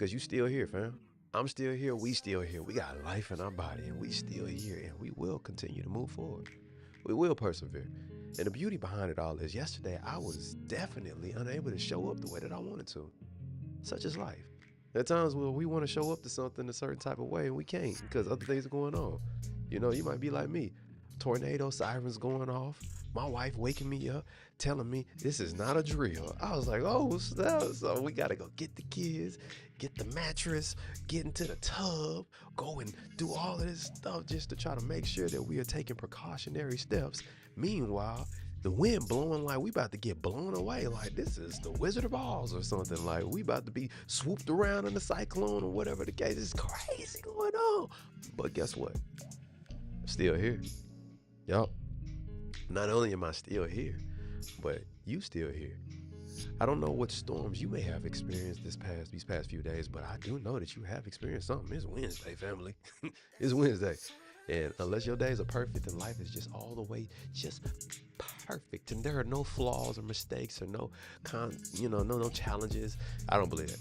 Because you still here, fam. I'm still here. We still here. We got life in our body, and we still here, and we will continue to move forward. We will persevere. And the beauty behind it all is yesterday I was definitely unable to show up the way that I wanted to. Such is life. There are times where we want to show up to something a certain type of way and we can't because other things are going on. You might be like me. Tornado sirens going off. My wife waking me up, telling me this is not a drill. I was like, oh, snap. So we got to go get the kids, get the mattress, get into the tub, go and do all of this stuff just to try to make sure that we are taking precautionary steps. Meanwhile, the wind blowing like we about to get blown away, like this is the Wizard of Oz or something, like we about to be swooped around in the cyclone or whatever the case. It's crazy going on. But guess what? I'm still here. Yup. Not only am I still here, but you still here. I don't know what storms you may have experienced these past few days, but I do know that you have experienced something. It's Wednesday, family. It's Wednesday. And unless your days are perfect and life is just all the way just perfect and there are no flaws or mistakes or no challenges, I don't believe that.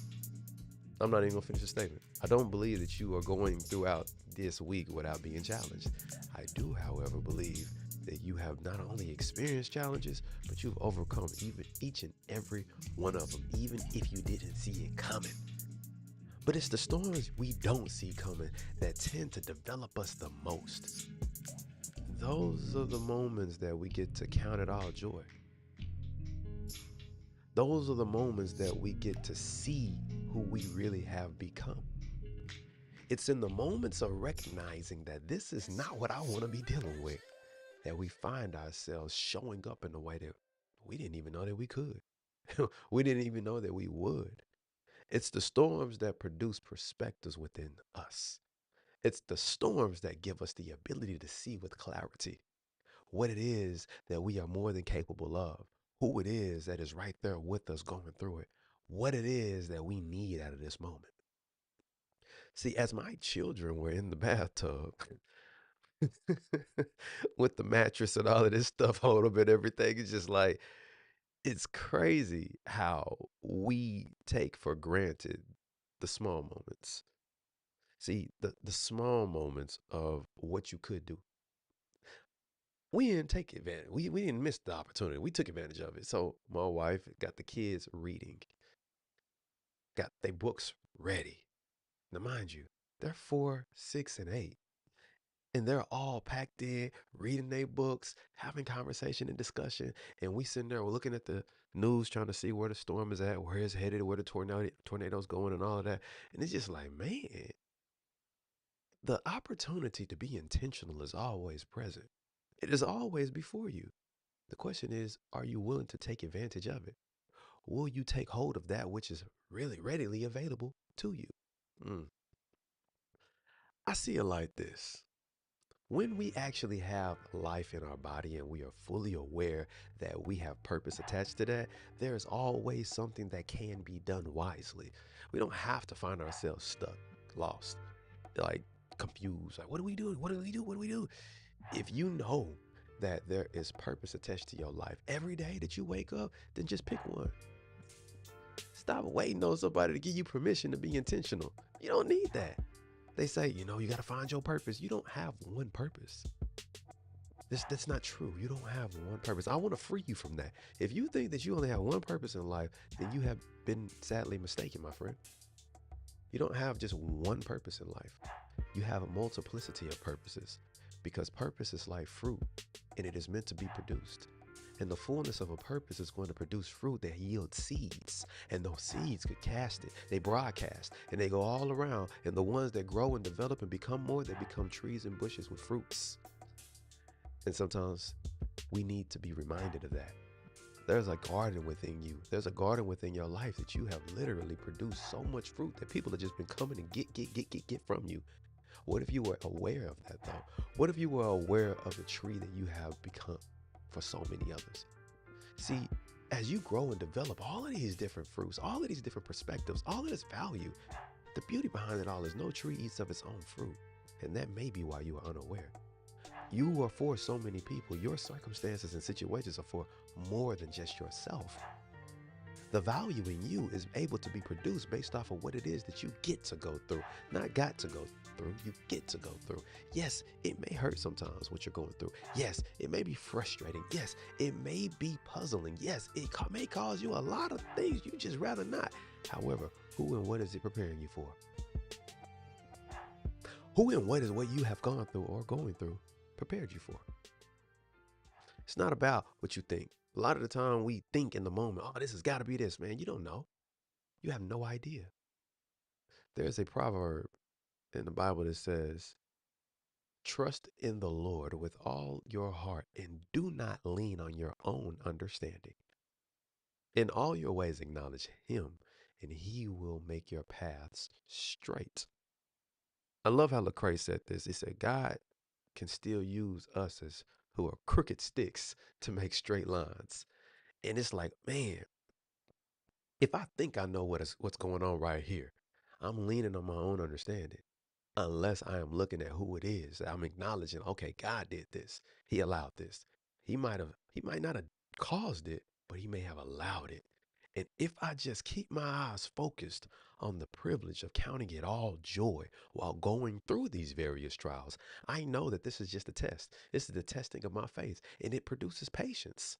I'm not even gonna finish the statement. I don't believe that you are going throughout this week without being challenged. I do, however, believe that you have not only experienced challenges, but you've overcome each and every one of them, even if you didn't see it coming. But it's the storms we don't see coming that tend to develop us the most. Those are the moments that we get to count it all joy. Those are the moments that we get to see who we really have become. It's in the moments of recognizing that this is not what I want to be dealing with that we find ourselves showing up in a way that we didn't even know that we could. We didn't even know that we would. It's the storms that produce perspectives within us. It's the storms that give us the ability to see with clarity what it is that we are more than capable of, who it is that is right there with us going through it, what it is that we need out of this moment. See, as my children were in the bathtub with the mattress and all of this stuff on them and everything, it's just like, it's crazy how we take for granted the small moments. See, the small moments of what you could do. We didn't take advantage. We didn't miss the opportunity. We took advantage of it. So my wife got the kids reading, got their books ready. Now, mind you, they're 4, 6, and 8. And they're all packed in, reading their books, having conversation and discussion. And we sitting there, we're looking at the news, trying to see where the storm is at, where it's headed, where the tornado's going, and all of that. And it's just like, man, the opportunity to be intentional is always present. It is always before you. The question is, are you willing to take advantage of it? Will you take hold of that which is really readily available to you? Mm. I see it like this. When we actually have life in our body and we are fully aware that we have purpose attached to that, there's always something that can be done wisely. We don't have to find ourselves stuck, lost, like confused. Like, what do we do? What do we do? What do we do? If you know that there is purpose attached to your life every day that you wake up, then just pick one. Stop waiting on somebody to give you permission to be intentional. You don't need that. They say, you got to find your purpose. You don't have one purpose. That's not true. You don't have one purpose. I want to free you from that. If you think that you only have one purpose in life, then you have been sadly mistaken, my friend. You don't have just one purpose in life. You have a multiplicity of purposes because purpose is like fruit and it is meant to be produced. And the fullness of a purpose is going to produce fruit that yields seeds. And those seeds could cast it. They broadcast and they go all around. And the ones that grow and develop and become more, they become trees and bushes with fruits. And sometimes we need to be reminded of that. There's a garden within you. There's a garden within your life that you have literally produced so much fruit that people have just been coming and get from you. What if you were aware of that though? What if you were aware of the tree that you have become for so many others? See, as you grow and develop all of these different fruits, all of these different perspectives, all of this value, the beauty behind it all is no tree eats of its own fruit. And that may be why you are unaware. You are for so many people. Your circumstances and situations are for more than just yourself. The value in you is able to be produced based off of what it is that you get to go through, not got to go through. You get to go through. Yes, it may hurt sometimes what you're going through. Yes, it may be frustrating. Yes, it may be puzzling. Yes, it may cause you a lot of things you just rather not. However, who and what is it preparing you for? Who and what is what you have gone through or going through prepared you for? It's not about what you think. A lot of the time we think in the moment, oh, this has got to be this, man. You don't know. You have no idea. There's a proverb in the Bible that says, trust in the Lord with all your heart and do not lean on your own understanding. In all your ways, acknowledge Him, and He will make your paths straight. I love how Lecrae said this. He said, God can still use us as who are crooked sticks to make straight lines. And it's like, man, if I think I know what's going on right here, I'm leaning on my own understanding. Unless I am looking at who it is. I'm acknowledging, okay, God did this. He allowed this. He might not have caused it, but he may have allowed it. And if I just keep my eyes focused on the privilege of counting it all joy while going through these various trials, I know that this is just a test. This is the testing of my faith, and it produces patience.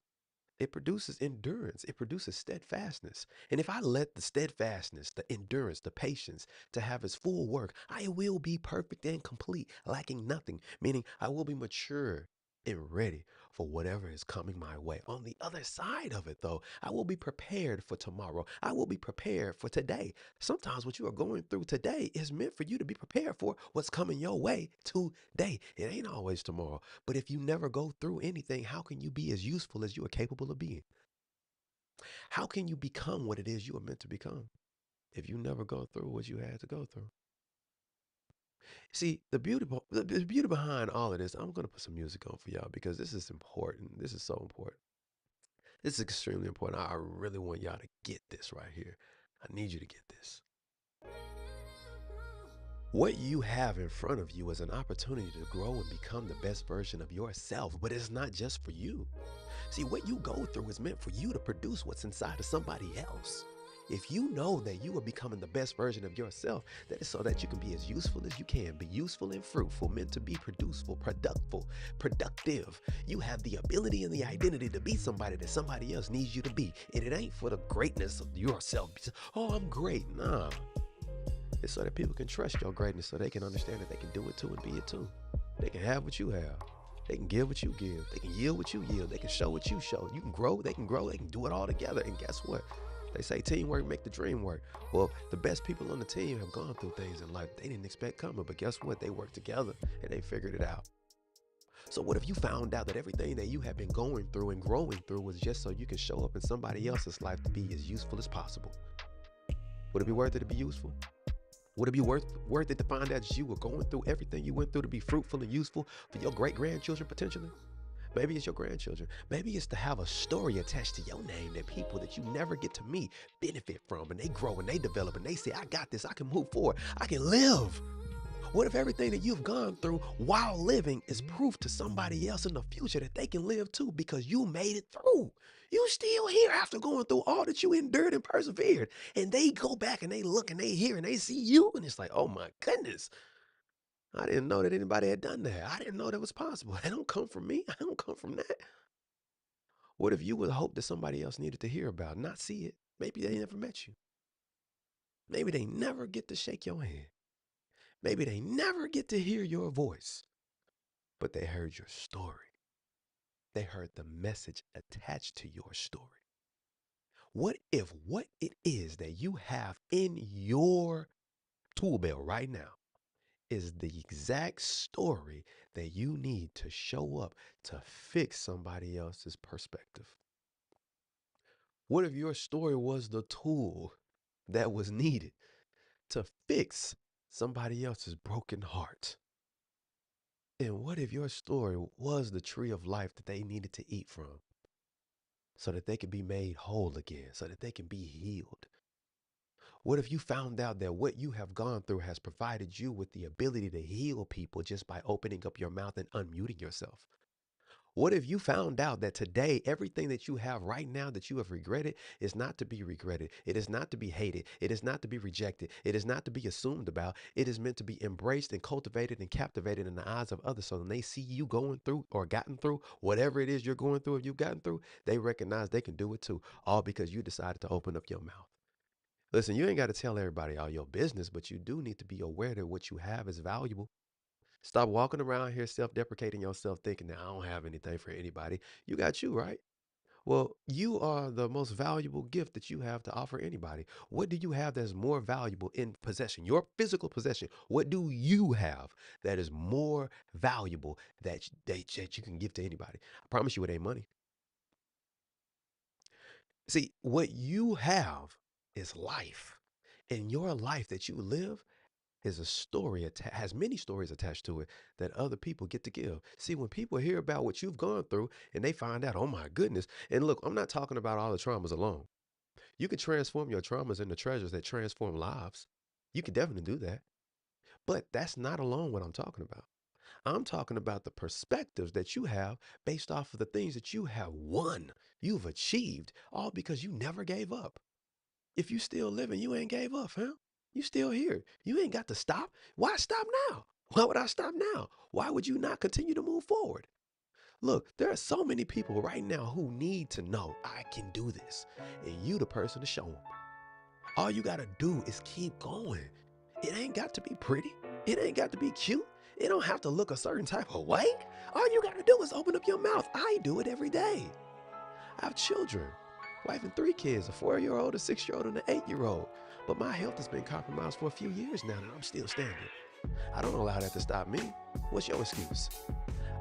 It produces endurance. It produces steadfastness. And if I let the steadfastness, the endurance, the patience to have its full work, I will be perfect and complete, lacking nothing, meaning I will be mature and ready for whatever is coming my way. On the other side of it, though, I will be prepared for tomorrow. I will be prepared for today. Sometimes what you are going through today is meant for you to be prepared for what's coming your way today. It ain't always tomorrow. But if you never go through anything, how can you be as useful as you are capable of being? How can you become what it is you are meant to become if you never go through what you had to go through? See, the beauty behind all of this, I'm going to put some music on for y'all because this is important. This is so important. This is extremely important. I really want y'all to get this right here. I need you to get this. What you have in front of you is an opportunity to grow and become the best version of yourself, but it's not just for you. See, what you go through is meant for you to produce what's inside of somebody else. If you know that you are becoming the best version of yourself, that is so that you can be as useful as you can, be useful and fruitful, meant to be produceful, productive. You have the ability and the identity to be somebody that somebody else needs you to be. And it ain't for the greatness of yourself. Oh, I'm great. Nah. It's so that people can trust your greatness so they can understand that they can do it too and be it too. They can have what you have. They can give what you give. They can yield what you yield. They can show what you show. You can grow. They can grow. They can do it all together. And guess what? They say teamwork make the dream work. Well, the best people on the team have gone through things in life they didn't expect coming. But guess what? They worked together and they figured it out. So what if you found out that everything that you have been going through and growing through was just so you can show up in somebody else's life to be as useful as possible? Would it be worth it to be useful? Would it be worth it to find out that you were going through everything you went through to be fruitful and useful for your great-grandchildren potentially? Maybe it's your grandchildren. Maybe it's to have a story attached to your name that people that you never get to meet benefit from, and they grow and they develop and they say, I got this, I can move forward, I can live. What if everything that you've gone through while living is proof to somebody else in the future that they can live too because you made it through? You still here after going through all that you endured and persevered. And they go back and they look and they hear and they see you and it's like, oh my goodness, I didn't know that anybody had done that. I didn't know that was possible. They don't come from me. I don't come from that. What if you would hope that somebody else needed to hear about, not see it? Maybe they never met you. Maybe they never get to shake your hand. Maybe they never get to hear your voice, but they heard your story. They heard the message attached to your story. What if what it is that you have in your tool belt right now is the exact story that you need to show up to fix somebody else's perspective? What if your story was the tool that was needed to fix somebody else's broken heart? And what if your story was the tree of life that they needed to eat from so that they could be made whole again, so that they can be healed? What if you found out that what you have gone through has provided you with the ability to heal people just by opening up your mouth and unmuting yourself? What if you found out that today, everything that you have right now that you have regretted is not to be regretted? It is not to be hated. It is not to be rejected. It is not to be assumed about. It is meant to be embraced and cultivated and captivated in the eyes of others. So when they see you going through or gotten through whatever it is you're going through or you've gotten through, they recognize they can do it too, all because you decided to open up your mouth. Listen, you ain't got to tell everybody all your business, but you do need to be aware that what you have is valuable. Stop walking around here self deprecating yourself, thinking that I don't have anything for anybody. You got you, right? Well, you are the most valuable gift that you have to offer anybody. What do you have that's more valuable in possession? Your physical possession. What do you have that is more valuable that you can give to anybody? I promise you it ain't money. See, what you have is life. And your life that you live is a story, has many stories attached to it that other people get to give. See, when people hear about what you've gone through and they find out, oh my goodness, and look, I'm not talking about all the traumas alone. You can transform your traumas into treasures that transform lives. You can definitely do that. But that's not alone what I'm talking about. I'm talking about the perspectives that you have based off of the things that you have won, you've achieved, all because you never gave up. If you still living, you ain't gave up, fam. You still here. You ain't got to stop. Why stop now? Why would I stop now? Why would you not continue to move forward? Look, there are so many people right now who need to know I can do this. And you the person to show them. All you got to do is keep going. It ain't got to be pretty. It ain't got to be cute. It don't have to look a certain type of way. All you got to do is open up your mouth. I do it every day. I have children, wife and 3 kids, a 4-year-old, a 6-year-old, and an 8-year-old. But my health has been compromised for a few years now, and I'm still standing. I don't allow that to stop me. What's your excuse?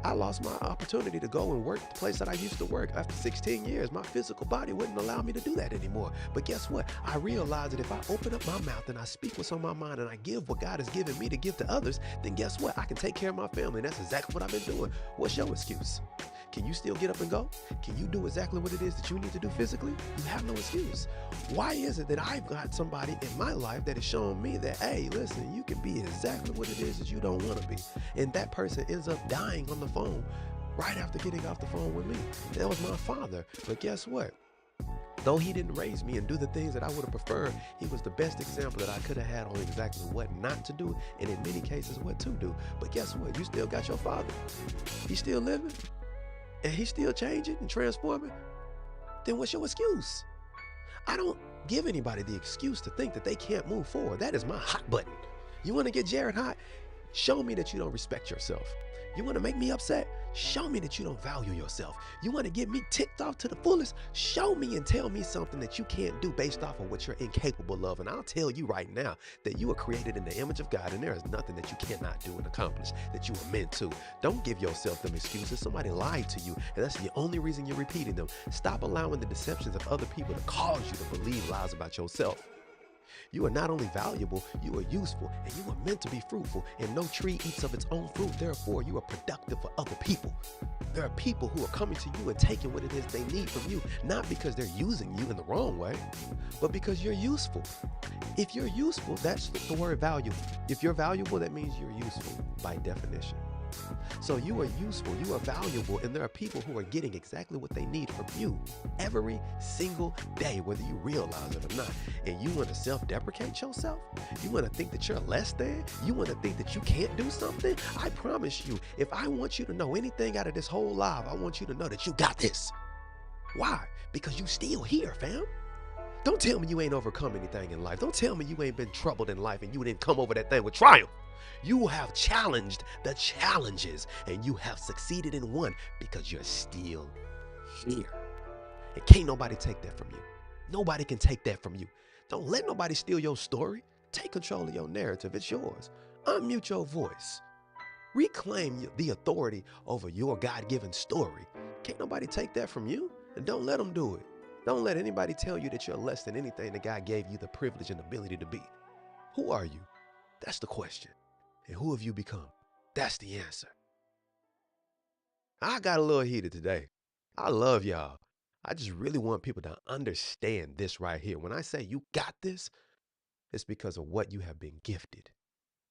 I lost my opportunity to go and work the place that I used to work after 16 years. My physical body wouldn't allow me to do that anymore. But guess what? I realized that if I open up my mouth and I speak what's on my mind and I give what God has given me to give to others, then guess what? I can take care of my family. And that's exactly what I've been doing. What's your excuse? Can you still get up and go? Can you do exactly what it is that you need to do physically? You have no excuse. Why is it that I've got somebody in my life that has shown me that, hey, listen, you can be exactly what it is that you don't want to be? And that person ends up dying on the phone right after getting off the phone with me. That was my father. But guess what? Though he didn't raise me and do the things that I would have preferred, he was the best example that I could have had on exactly what not to do, and in many cases, what to do. But guess what? You still got your father. He's still living, and he's still changing and transforming. Then what's your excuse? I don't give anybody the excuse to think that they can't move forward. That is my hot button. You want to get Jared hot? Show me that you don't respect yourself. You want to make me upset? Show me that you don't value yourself. You want to get me ticked off to the fullest? Show me and tell me something that you can't do based off of what you're incapable of. And I'll tell you right now that you are created in the image of God, and there is nothing that you cannot do and accomplish that you are meant to. Don't give yourself them excuses. Somebody lied to you, and that's the only reason you're repeating them. Stop allowing the deceptions of other people to cause you to believe lies about yourself. You are not only valuable, you are useful, and you are meant to be fruitful, and no tree eats of its own fruit. Therefore, you are productive for other people. There are people who are coming to you and taking what it is they need from you, not because they're using you in the wrong way, but because you're useful. If you're useful, that's the word valuable. If you're valuable, that means you're useful by definition. So you are useful, you are valuable, and there are people who are getting exactly what they need from you every single day, whether you realize it or not. And you want to self-deprecate yourself? You want to think that you're less than? You want to think that you can't do something? I promise you, if I want you to know anything out of this whole life, I want you to know that you got this. Why? Because you still here, fam. Don't tell me you ain't overcome anything in life. Don't tell me you ain't been troubled in life and you didn't come over that thing with triumph. You have challenged the challenges and you have succeeded in one because you're still here. And can't nobody take that from you. Nobody can take that from you. Don't let nobody steal your story. Take control of your narrative. It's yours. Unmute your voice. Reclaim the authority over your God-given story. Can't nobody take that from you. And don't let them do it. Don't let anybody tell you that you're less than anything that God gave you the privilege and ability to be. Who are you? That's the question. And who have you become? That's the answer. I got a little heated today. I love y'all. I just really want people to understand this right here. When I say you got this, it's because of what you have been gifted.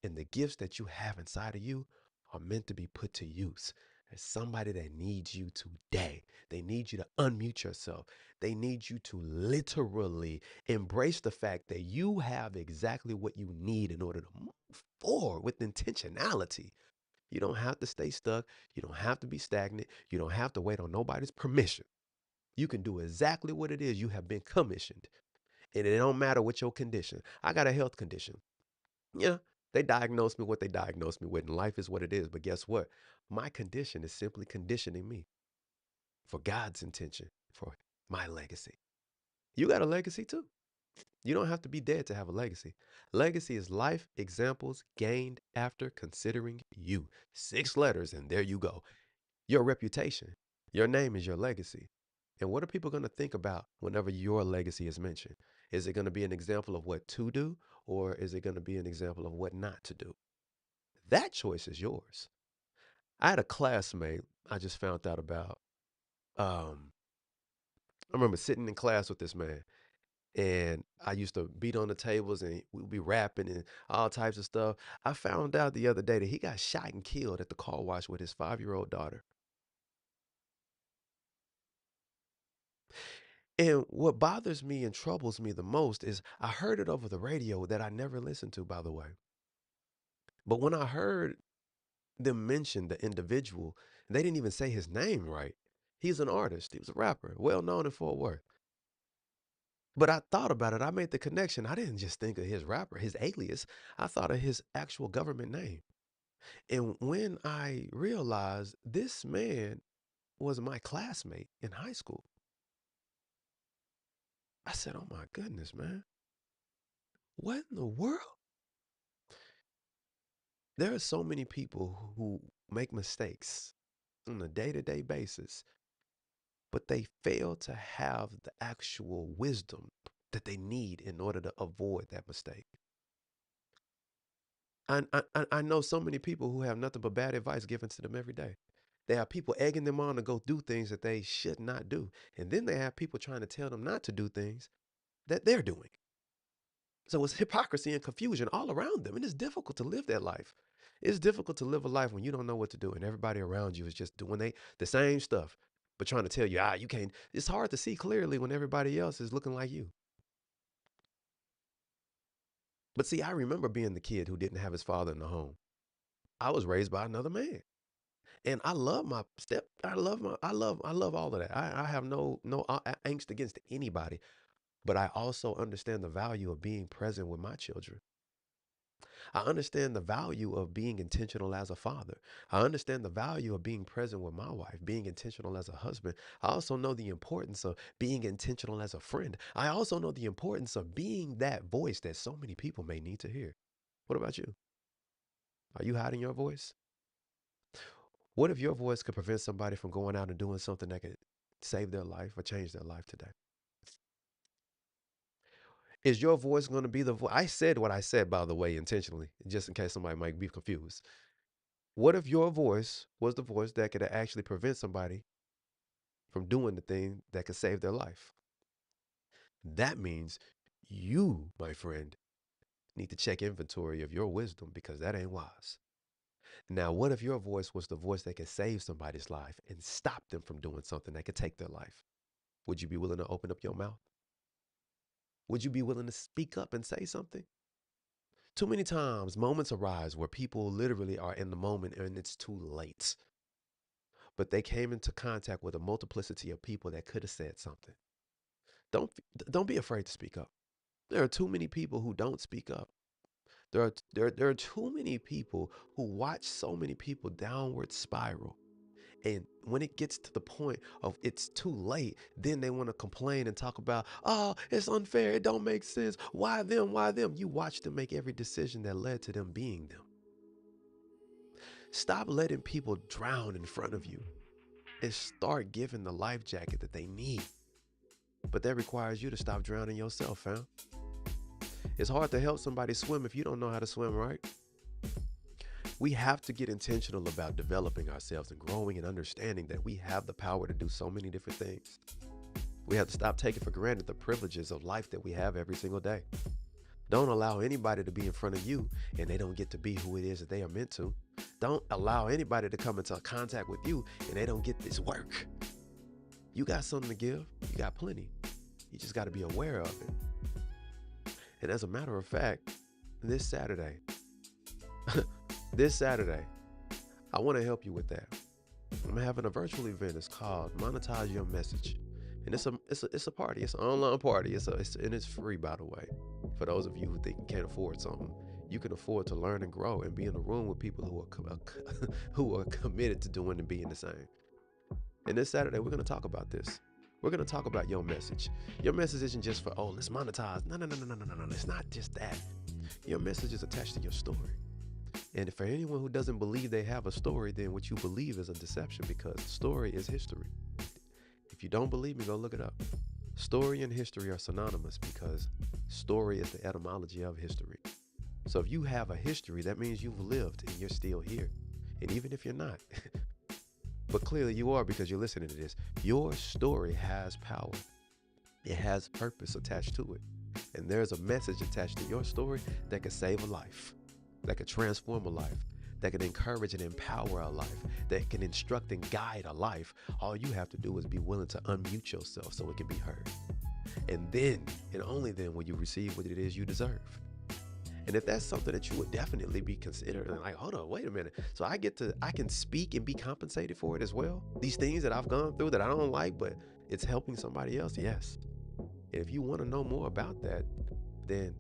And the gifts that you have inside of you are meant to be put to use. There's somebody that needs you today. They need you to unmute yourself. They need you to literally embrace the fact that you have exactly what you need in order to move forward with intentionality. You don't have to stay stuck. You don't have to be stagnant. You don't have to wait on nobody's permission. You can do exactly what it is you have been commissioned. And it don't matter what your condition. I got a health condition. Yeah, they diagnosed me what they diagnosed me with, and life is what it is. But guess what? My condition is simply conditioning me for God's intention, for my legacy. You got a legacy too. You don't have to be dead to have a legacy. Legacy is life examples gained after considering you. 6 letters, and there you go. Your reputation. Your name is your legacy. And what are people going to think about whenever your legacy is mentioned? Is it going to be an example of what to do, or is it going to be an example of what not to do? That choice is yours. I had a classmate I just found out about. Um, I remember sitting in class with this man, and I used to beat on the tables and we'd be rapping and all types of stuff. I found out the other day that he got shot and killed at the car wash with his 5-year-old daughter. And what bothers me and troubles me the most is I heard it over the radio that I never listened to, by the way. But when I heard them mention the individual, they didn't even say his name right. He's an artist, he was a rapper, well known in Fort Worth. But I thought about it, I made the connection. I didn't just think of his rapper, his alias, I thought of his actual government name. And when I realized this man was my classmate in high school, I said, oh my goodness, man, what in the world? There are so many people who make mistakes on a day to day basis, but they fail to have the actual wisdom that they need in order to avoid that mistake. I know so many people who have nothing but bad advice given to them every day. They have people egging them on to go do things that they should not do. And then they have people trying to tell them not to do things that they're doing. So it's hypocrisy and confusion all around them. And it's difficult to live that life. It's difficult to live a life when you don't know what to do and everybody around you is just doing the same stuff, but trying to tell you, you can't. It's hard to see clearly when everybody else is looking like you. But see, I remember being the kid who didn't have his father in the home. I was raised by another man. And I love my step. I love all of that. I have no angst against anybody, but I also understand the value of being present with my children. I understand the value of being intentional as a father. I understand the value of being present with my wife, being intentional as a husband. I also know the importance of being intentional as a friend. I also know the importance of being that voice that so many people may need to hear. What about you? Are you hiding your voice? What if your voice could prevent somebody from going out and doing something that could save their life or change their life today? Is your voice going to be the voice? I said what I said, by the way, intentionally, just in case somebody might be confused. What if your voice was the voice that could actually prevent somebody from doing the thing that could save their life? That means you, my friend, need to check inventory of your wisdom because that ain't wise. Now, what if your voice was the voice that could save somebody's life and stop them from doing something that could take their life? Would you be willing to open up your mouth? Would you be willing to speak up and say something? Too many times, moments arise where people literally are in the moment and it's too late. But they came into contact with a multiplicity of people that could have said something. Don't don't be afraid to speak up. There are too many people who don't speak up. There are too many people who watch so many people downward spiral. And when it gets to the point of it's too late, then they want to complain and talk about, oh, it's unfair. It don't make sense. Why them? Why them? You watch them make every decision that led to them being them. Stop letting people drown in front of you and start giving the life jacket that they need. But that requires you to stop drowning yourself, fam. It's hard to help somebody swim if you don't know how to swim, right? We have to get intentional about developing ourselves and growing and understanding that we have the power to do so many different things. We have to stop taking for granted the privileges of life that we have every single day. Don't allow anybody to be in front of you and they don't get to be who it is that they are meant to. Don't allow anybody to come into contact with you and they don't get this work. You got something to give. You got plenty. You just got to be aware of it. And as a matter of fact, this Saturday, this Saturday, I want to help you with that. I'm having a virtual event. It's called Monetize Your Message. And it's a party. It's an online party. And it's free, by the way. For those of you who think you can't afford something, you can afford to learn and grow and be in a room with people who are committed to doing and being the same. And this Saturday, we're going to talk about this. We're going to talk about your message. Your message isn't just for, oh, let's monetize. No. It's not just that. Your message is attached to your story. And for anyone who doesn't believe they have a story, then what you believe is a deception, because story is history. If you don't believe me, go look it up. Story and history are synonymous because story is the etymology of history. So if you have a history, that means you've lived and you're still here. And even if you're not, but clearly you are because you're listening to this, your story has power. It has purpose attached to it. And there's a message attached to your story that could save a life, that could transform a life, that can encourage and empower a life, that can instruct and guide a life. All you have to do is be willing to unmute yourself so it can be heard. And then, and only then, will you receive what it is you deserve. And if that's something that you would definitely be considering, like, hold on, wait a minute. So I can speak and be compensated for it as well. These things that I've gone through that I don't like, but it's helping somebody else. Yes. And if you want to know more about that, then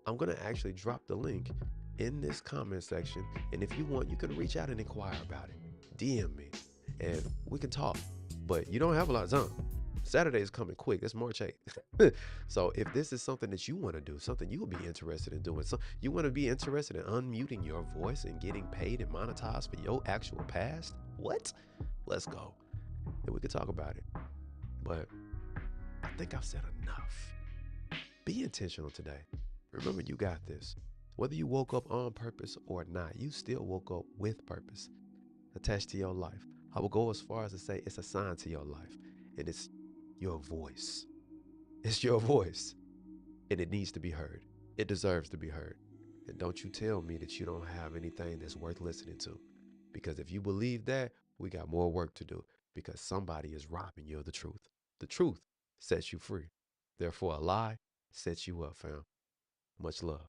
I'm going to actually drop the link in this comment section. And if you want, you can reach out and inquire about it. DM me and we can talk, but you don't have a lot of time. Saturday is coming quick. It's March 8th. So if this is something that you want to do, something you would be interested in doing, so you want to be interested in unmuting your voice and getting paid and monetized for your actual past, what? Let's go. And we can talk about it. But I think I've said enough. Be intentional today. Remember, you got this. Whether you woke up on purpose or not, you still woke up with purpose attached to your life. I will go as far as to say it's assigned to your life, and it's your voice. It's your voice, and it needs to be heard. It deserves to be heard. And don't you tell me that you don't have anything that's worth listening to, because if you believe that, we got more work to do, because somebody is robbing you of the truth. The truth sets you free. Therefore, a lie sets you up, fam. Much love.